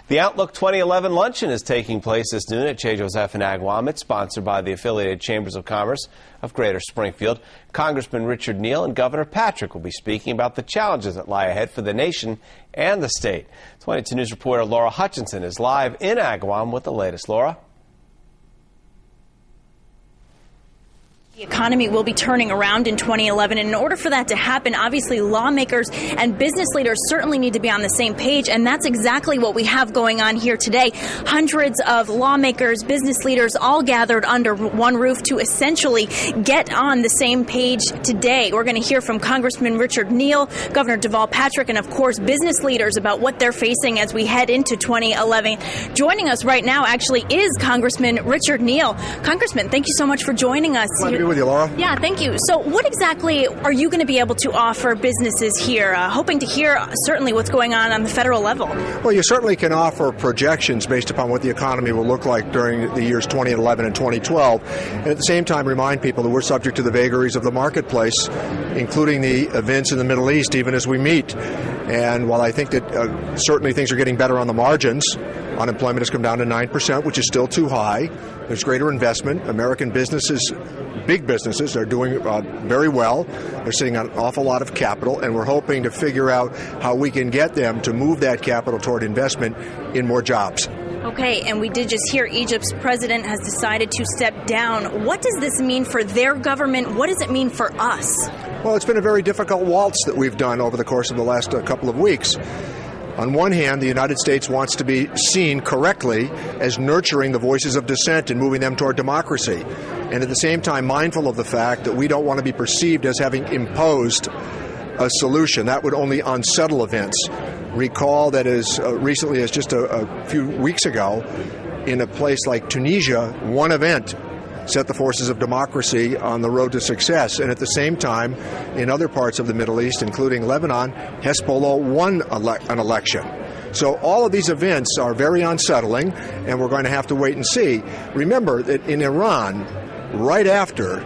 The Outlook 2011 luncheon is taking place this noon at Chez Josef in Agawam. It's sponsored by the affiliated Chambers of Commerce of Greater Springfield. Congressman Richard Neal and Governor Patrick will be speaking about the challenges that lie ahead for the nation and the state. 22 News reporter Laura Hutchinson is live in Agawam with the latest. Laura? The economy will be turning around in 2011, and in order for that to happen, obviously lawmakers and business leaders certainly need to be on the same page, and that's exactly what we have going on here today. Hundreds of lawmakers, business leaders, all gathered under one roof to essentially get on the same page today. We're going to hear from Congressman Richard Neal, Governor Deval Patrick, and of course business leaders about what they're facing as we head into 2011. Joining us right now actually is Congressman Richard Neal. Congressman, thank you so much for joining us. Glad to be with you, Laura. Yeah, thank you. So what exactly are you going to be able to offer businesses here? Hoping to hear certainly what's going on the federal level. Well, you certainly can offer projections based upon what the economy will look like during the years 2011 and 2012. And at the same time, remind people that we're subject to the vagaries of the marketplace, including the events in the Middle East, even as we meet. And while I think that certainly things are getting better on the margins, unemployment has come down to 9%, which is still too high. There's greater investment. American businesses, big businesses, are doing very well. They're sitting on an awful lot of capital, and we're hoping to figure out how we can get them to move that capital toward investment in more jobs. Okay, and we did just hear Egypt's president has decided to step down. What does this mean for their government? What does it mean for us? Well, it's been a very difficult waltz that we've done over the course of the last couple of weeks. On one hand, the United States wants to be seen correctly as nurturing the voices of dissent and moving them toward democracy, and at the same time mindful of the fact that we don't want to be perceived as having imposed a solution. That would only unsettle events. Recall that as recently as just a few weeks ago, in a place like Tunisia, one event set the forces of democracy on the road to success. And at the same time, in other parts of the Middle East, including Lebanon, Hezbollah won an election. So all of these events are very unsettling, and we're going to have to wait and see. Remember that in Iran, right after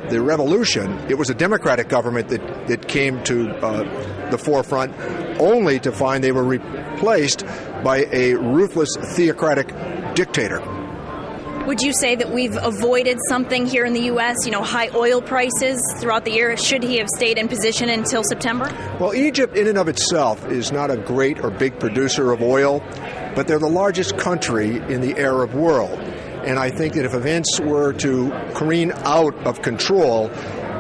the revolution, it was a democratic government that came to the forefront, only to find they were replaced by a ruthless theocratic dictator. Would you say that we've avoided something here in the U.S., high oil prices throughout the year? Should he have stayed in position until September? Well, Egypt in and of itself is not a great or big producer of oil, but they're the largest country in the Arab world. And I think that if events were to careen out of control,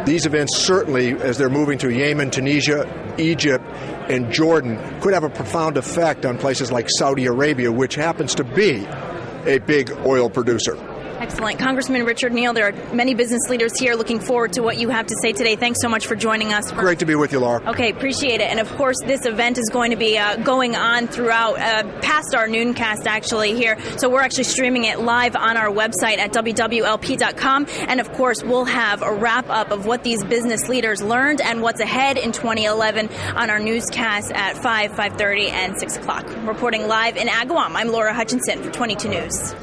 these events certainly, as they're moving to Yemen, Tunisia, Egypt, and Jordan, could have a profound effect on places like Saudi Arabia, which happens to be a big oil producer. Excellent. Congressman Richard Neal, there are many business leaders here looking forward to what you have to say today. Thanks so much for joining us. Great to be with you, Laura. Okay, appreciate it. And of course, this event is going to be going on throughout, past our nooncast actually here. So we're actually streaming it live on our website at WWLP.com. And of course, we'll have a wrap up of what these business leaders learned and what's ahead in 2011 on our newscast at 5, 5:30, and 6 o'clock. Reporting live in Agawam, I'm Laura Hutchinson for 22 News.